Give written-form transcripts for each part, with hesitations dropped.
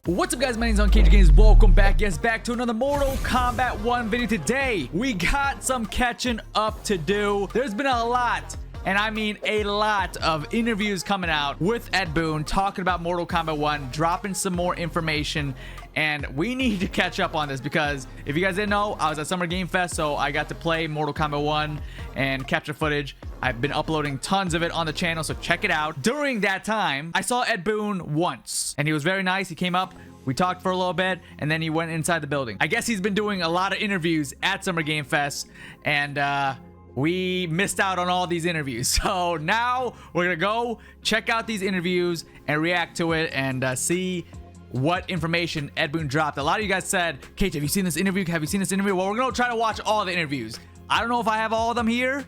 What's up, guys? My name is unCAGEDgamez. Welcome back. Yes, back to another Mortal Kombat 1 video. Today, we got some catching up to do. There's been a lot, and I mean a lot of interviews coming out with Ed Boon talking about Mortal Kombat 1, dropping some more information, and we need to catch up on this because if you guys didn't know, I was at Summer Game Fest, so I got to play Mortal Kombat 1 and capture footage. I've been uploading tons of it on the channel, so check it out. During that time, I saw Ed Boon once, and he was very nice. He came up, we talked for a little bit, and then he went inside the building. I guess he's been doing a lot of interviews at Summer Game Fest, and we missed out on all these interviews. So now we're gonna go check out these interviews and react to it and see what information Ed Boon dropped. A lot of you guys said, Kate, have you seen this interview? Have you seen this interview? Well, we're gonna try to watch all the interviews. I don't know if I have all of them here,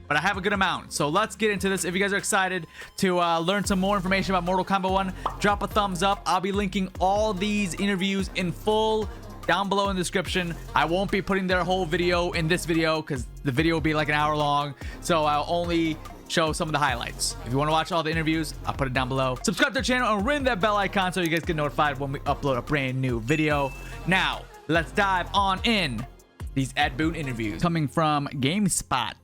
but I have a good amount. So let's get into this. If you guys are excited to learn some more information about Mortal Kombat 1, drop a thumbs up. I'll be linking all these interviews in full down below in the description. I won't be putting their whole video in this video because the video will be like an hour long. So I'll only show some of the highlights. If you want to watch all the interviews, I'll put it down below. Subscribe to the channel and ring that bell icon so you guys get notified when we upload a brand new video. Now, let's dive on in these Ed Boon interviews coming from Gamespot.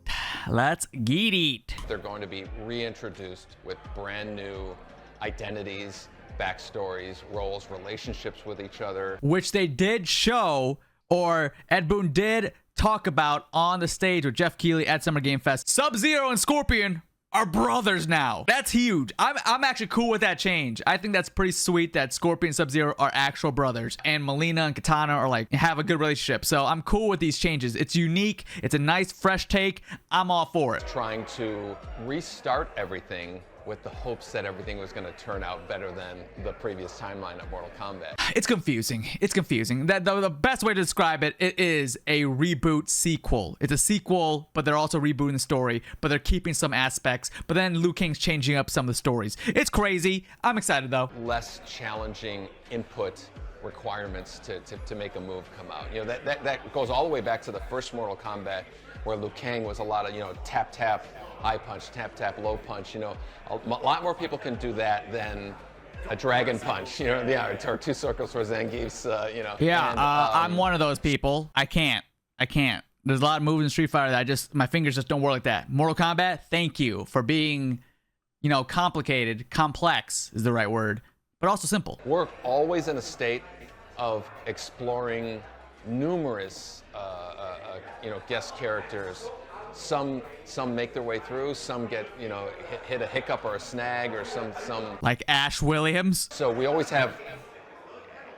Let's get it. They're going to be reintroduced with brand new identities, backstories, roles, relationships with each other. Which they did show, or Ed Boon did talk about on the stage with Jeff Keighley at Summer Game Fest. Sub-Zero and Scorpion are brothers now. That's huge. I'm actually cool with that change. I think that's pretty sweet that Scorpion and Sub-Zero are actual brothers, and Melina and Katana are like have a good relationship. So I'm cool with these changes. It's unique. It's a nice fresh take. I'm all for it. Trying to restart everything with the hopes that everything was going to turn out better than the previous timeline of Mortal Kombat. It's confusing. It's confusing. The best way to describe it, it is a reboot sequel. It's a sequel, but they're also rebooting the story, but they're keeping some aspects, but then Liu Kang's changing up some of the stories. It's crazy. I'm excited though. Less challenging input requirements to make a move come out. You know, that goes all the way back to the first Mortal Kombat, where Liu Kang was a lot of, you know, tap tap, high punch, tap tap, low punch. You know, a lot more people can do that than a dragon punch. You know, yeah, or two circles for Zangief's. You know. Yeah, and, I'm one of those people. I can't. There's a lot of moves in Street Fighter that my fingers just don't work like that. Mortal Kombat, thank you for being, you know, complicated. Complex is the right word, but also simple. We're always in a state of exploring numerous, you know, guest characters. Some make their way through. Some get, you know, hit a hiccup or a snag or some. Like Ash Williams. So we always have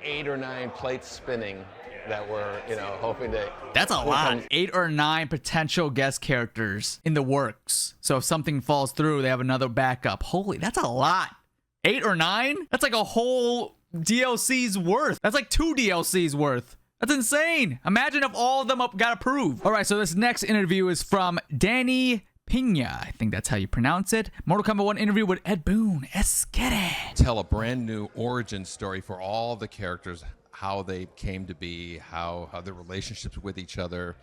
8 or 9 plates spinning that we're, you know, hoping to. That's a lot. 8 or 9 potential guest characters in the works. So if something falls through, they have another backup. Holy, that's a lot. 8 or 9? That's like a whole DLC's worth. That's like 2 DLC's worth. That's insane. Imagine if all of them got approved. All right, so this next interview is from Danny Peña. I think that's how you pronounce it. Mortal Kombat 1 interview with Ed Boon. Let's get it. Tell a brand new origin story for all the characters, how they came to be, how their relationships with each other.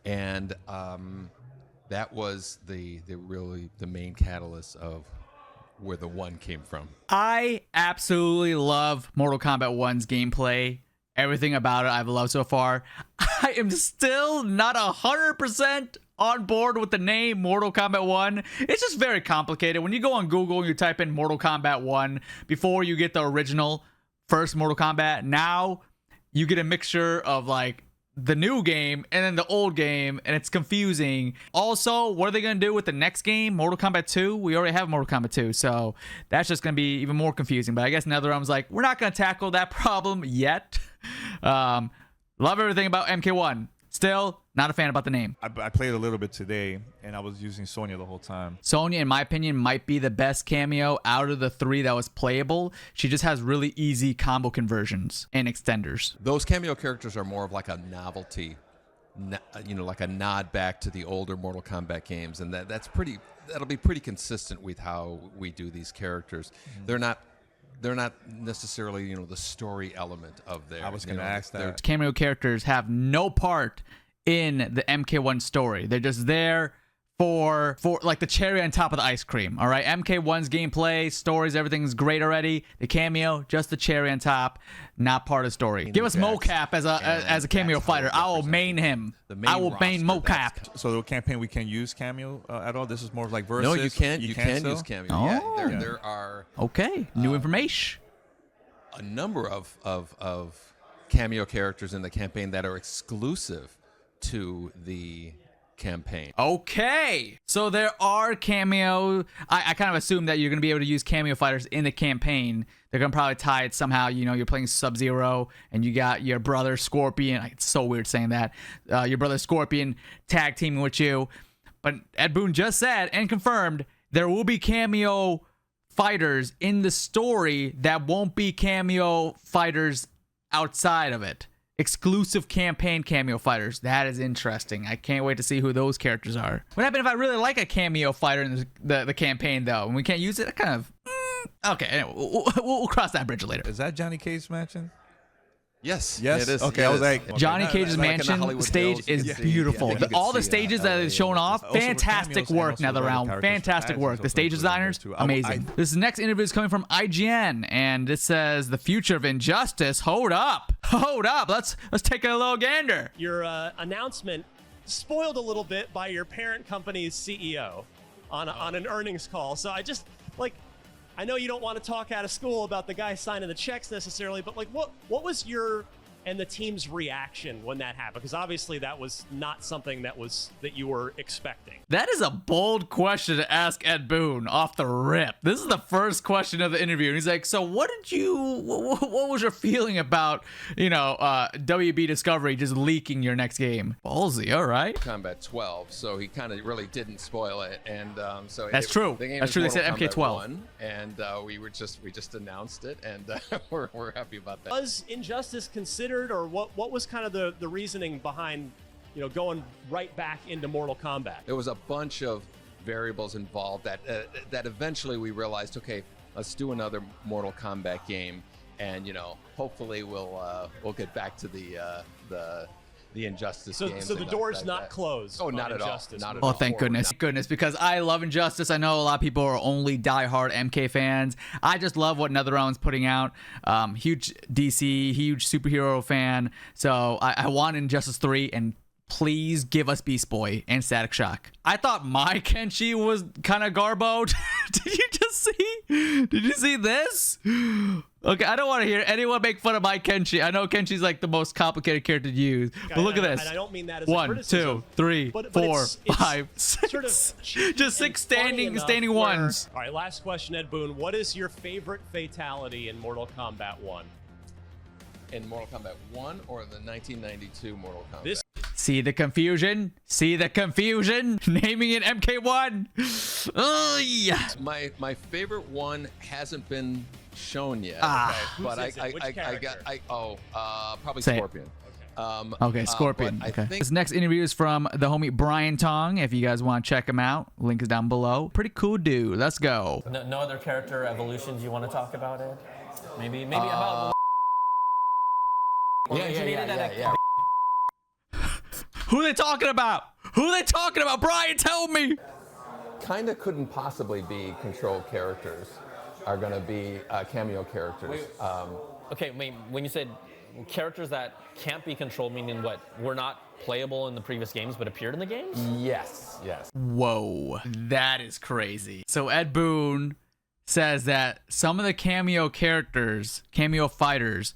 And that was the main catalyst of where the 1 came from. I absolutely love Mortal Kombat 1's gameplay. Everything about it I've loved so far. I am still not 100% on board with the name Mortal Kombat 1. It's just very complicated. When you go on Google and you type in Mortal Kombat 1, before you get the original first Mortal Kombat, now you get a mixture of like the new game and then the old game, and it's confusing. Also, what are they going to do with the next game, Mortal Kombat 2? We already have Mortal Kombat 2, so that's just going to be even more confusing. But I guess NetherRealm's like, we're not going to tackle that problem yet. Love everything about MK1. Still, not a fan about the name. I played a little bit today, and I was using Sonya the whole time. Sonya, in my opinion, might be the best cameo out of the 3 that was playable. She just has really easy combo conversions and extenders. Those cameo characters are more of like a novelty, you know, like a nod back to the older Mortal Kombat games, and that'll be pretty consistent with how we do these characters. They're not necessarily, you know, the story element of their. I was going to ask that. Cameo characters have no part in the MK1 story. They're just there for like the cherry on top of the ice cream. All right, MK1's gameplay, stories, everything's great already. The cameo, just the cherry on top, not part of the story. Give us mocap as a cameo fighter. I will main him. I will main mocap. So the campaign we can't use Cameo at all. This is more like versus. No, you can use Cameo. Oh. Yeah, there are New information. a number of Cameo characters in the campaign that are exclusive to the campaign. Okay, so there are cameo. I kind of assume that you're going to be able to use cameo fighters in the campaign. They're going to probably tie it somehow. You know, you're playing Sub-Zero and you got your brother Scorpion. It's so weird saying that. Your brother Scorpion tag teaming with you. But Ed Boon just said and confirmed there will be cameo fighters in the story that won't be cameo fighters outside of it. Exclusive campaign cameo fighters. That is interesting. I can't wait to see who those characters are. What happens if I really like a cameo fighter in the campaign, though, and we can't use it? I kind of... Okay, anyway, we'll cross that bridge later. Is that Johnny Cage Mansion? Yes, Yes. it is. Okay, it I was is. like, Johnny Cage's like in the mansion Hollywood stage Hills, is beautiful. you can All the see, stages that is shown off, Also with fantastic cameos and work. also Now the other round, characters fantastic from work. ads The stage and stuff designers, too. amazing. This next interview is coming from IGN, and it says the future of Injustice. Hold up. Let's take a little gander. Your announcement spoiled a little bit by your parent company's CEO on an earnings call. So I know you don't want to talk out of school about the guy signing the checks necessarily, but like what was your and the team's reaction when that happened? Because obviously that was not something that you were expecting. That is a bold question to ask Ed Boon off the rip. This is the first question of the interview. And he's like, so what was your feeling about, WB Discovery just leaking your next game? Ballsy, all right. Kombat 12, so he kind of really didn't spoil it, and so That's true. The game That's is true. They Mortal said Kombat MK12, 1, and we just announced it, and we're happy about that. Was Injustice considered, or what was kind of the reasoning behind going right back into Mortal Kombat? There was a bunch of variables involved that eventually we realized, okay, let's do another Mortal Kombat game, and hopefully we'll get back to the Injustice games. So the door's not closed. Oh, not at all. Injustice. Not at Oh, all. thank goodness, because I love Injustice. I know a lot of people are only diehard MK fans. I just love what NetherRealm's putting out. Huge DC, huge superhero fan. So I want Injustice 3, and please give us Beast Boy and Static Shock. I thought my Kenshi was kind of garbo. Did you see this? Okay, I don't want to hear anyone make fun of my Kenshi. I know Kenshi's like the most complicated character to use, but look at this. And I don't mean that as a 1, criticism. 2, 3, But 4, it's 5, 6. Sort of cheeky Just and 6 funny enough standing where- ones. All right, last question, Ed Boon. What is your favorite fatality in Mortal Kombat 1? In Mortal Kombat 1 or the 1992 Mortal Kombat? This See the confusion? Naming it MK1. Oh, yeah. My favorite one hasn't been shown yet. Whose is it? Which character? Probably Say it. Scorpion. Okay, Scorpion. but I Okay. think- This next interview is from the homie Brian Tong. If you guys want to check him out, link is down below. Pretty cool dude. Let's go. No other character evolutions you want to talk about, Ed? Maybe about. Yeah. Who they talking about? Brian, tell me. Kind of couldn't possibly be controlled characters. Are going to be cameo characters. Okay, wait, when you said characters that can't be controlled, meaning what? Were not playable in the previous games but appeared in the games? Yes. Whoa, that is crazy. So Ed Boon says that some of the cameo fighters,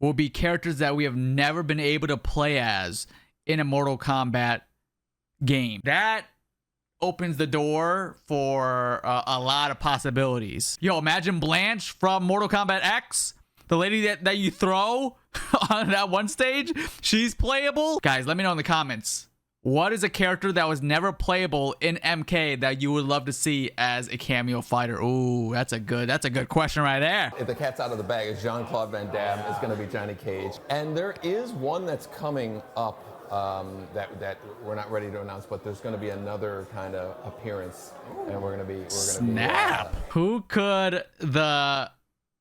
will be characters that we have never been able to play as in a Mortal Kombat game. That opens the door for a lot of possibilities. Yo, imagine Blanche from Mortal Kombat X, the lady that you throw on that one stage. She's playable. Guys, let me know in the comments. What is a character that was never playable in MK that you would love to see as a cameo fighter? Ooh, that's a good question right there. If the cat's out of the bag, it's Jean-Claude Van Damme. It's going to be Johnny Cage. And there is one that's coming up that we're not ready to announce, but there's going to be another kind of appearance, and we're going to be Snap. Who could the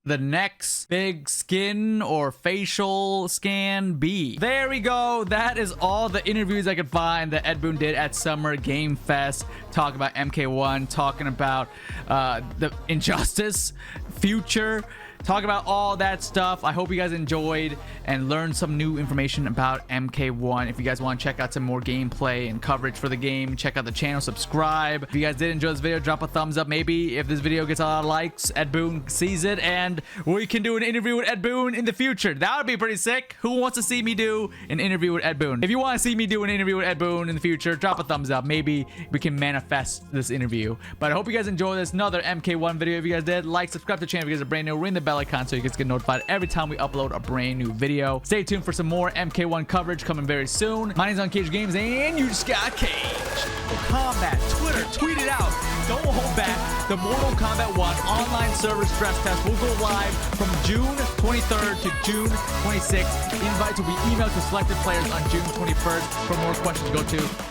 the next big skin or facial scan be? There we go. That is all the interviews I could find that Ed Boon did at Summer Game Fest, talking about MK1, talking about the Injustice future, talk about all that stuff. I hope you guys enjoyed and learned some new information about MK1. If you guys want to check out some more gameplay and coverage for the game, check out the channel, subscribe. If you guys did enjoy this video, drop a thumbs up. Maybe if this video gets a lot of likes, Ed Boon sees it and we can do an interview with Ed Boon in the future. That would be pretty sick. Who wants to see me do an interview with Ed Boon? If you want to see me do an interview with Ed Boon in the future, drop a thumbs up. Maybe we can manifest this interview. But I hope you guys enjoyed this. Another MK1 video. If you guys did, like, subscribe to the channel if you guys are brand new, ring the bell icon so you guys get notified every time we upload a brand new video. Stay tuned for some more MK1 coverage coming very soon. My name's unCAGEDgamez, and you just got caged. Kombat, Twitter, tweet it out. Don't hold back. The Mortal Kombat 1 online server stress test will go live from June 23rd to June 26th. Invites will be emailed to selected players on June 21st. For more questions, go to